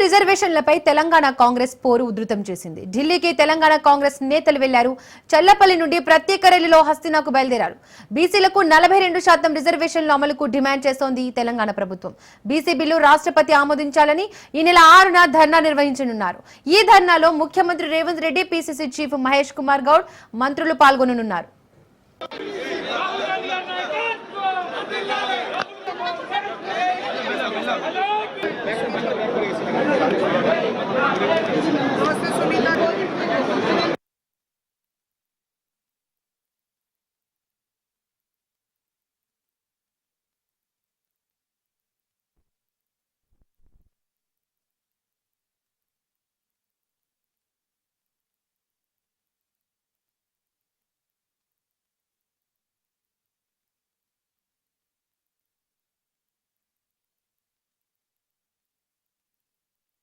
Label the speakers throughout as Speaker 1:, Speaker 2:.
Speaker 1: రిజర్వేషన్లపై తెలంగాణ కాంగ్రెస్ పోరు ఉధృతం చేసింది. ఢిల్లీకి తెలంగాణ కాంగ్రెస్ నేతలు వెళ్లారు. చల్లపల్లి నుండి ప్రత్యేక రైలులో హస్తినాకు బయలుదేరారు. బీసీలకు 42% రిజర్వేషన్ల అమలుకు డిమాండ్ చేస్తోంది తెలంగాణ ప్రభుత్వం. బీసీ బిల్లు రాష్ట్రపతి ఆమోదించాలని ఈ నెల 6న ధర్నా నిర్వహించనున్నారు. ఈ ధర్నాలో ముఖ్యమంత్రి రేవంత్ రెడ్డి, పీసీసీ చీఫ్ మహేష్ కుమార్ గౌడ్, మంత్రులు పాల్గొననున్నారు.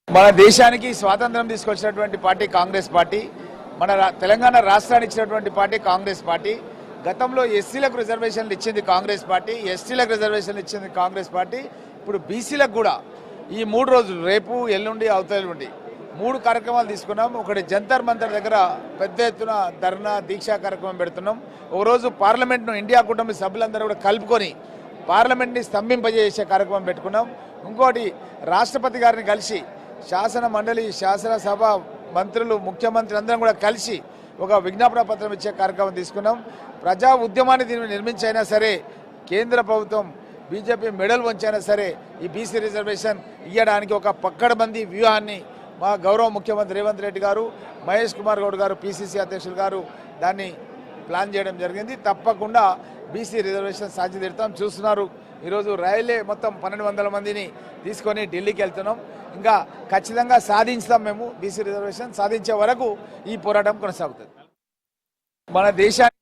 Speaker 2: మన దేశానికి స్వాతంత్రం తీసుకొచ్చినటువంటి పార్టీ కాంగ్రెస్ పార్టీ. మన తెలంగాణ రాష్ట్రాన్ని ఇచ్చినటువంటి పార్టీ కాంగ్రెస్ పార్టీ. గతంలో ఎస్సీలకు రిజర్వేషన్లు ఇచ్చింది కాంగ్రెస్ పార్టీ, ఎస్టీలకు రిజర్వేషన్లు ఇచ్చింది కాంగ్రెస్ పార్టీ. ఇప్పుడు బీసీలకు కూడా ఈ 3 రోజులు, రేపు, ఎల్లుండి, అవతలుండి 3 కార్యక్రమాలు తీసుకున్నాం. ఒకటి జంతర్ మంతర్ దగ్గర పెద్ద ఎత్తున ధర్నా దీక్షా కార్యక్రమం పెడుతున్నాం. ఒకరోజు పార్లమెంట్ను ఇండియా కూటమి సభ్యులందరూ కూడా కలుపుకొని పార్లమెంట్ని స్తంభింపజేసే కార్యక్రమం పెట్టుకున్నాం. ఇంకోటి రాష్ట్రపతి గారిని కలిసి శాసన మండలి, శాసనసభ, మంత్రులు, ముఖ్యమంత్రి అందరం కూడా కలిసి ఒక విజ్ఞాపన పత్రం ఇచ్చే కార్యక్రమం తీసుకున్నాం. ప్రజా ఉద్యమాన్ని దీన్ని నిర్మించైనా సరే కేంద్ర ప్రభుత్వం బీజేపీ మెడల్ వంచైనా సరే ఈ బీసీ రిజర్వేషన్ ఇవ్వడానికి ఒక పక్కడబందీ వ్యూహాన్ని మా గౌరవ ముఖ్యమంత్రి రేవంత్ రెడ్డి గారు, మహేష్ కుమార్ గౌడ్ గారు, పీసీసీ అధ్యక్షులు గారు దాన్ని ప్లాన్ చేయడం జరిగింది. తప్పకుండా బీసీ రిజర్వేషన్ సాధిస్తాం. చూస్తున్నారు, ఈరోజు రైలే మొత్తం 1200 మందిని తీసుకొని ఢిల్లీకి వెళ్తున్నాం. ఇంకా ఖచ్చితంగా సాధించుతాం. మేము బీసీ రిజర్వేషన్ సాధించే వరకు ఈ పోరాటం కొనసాగుతుంది. మన దేశాన్ని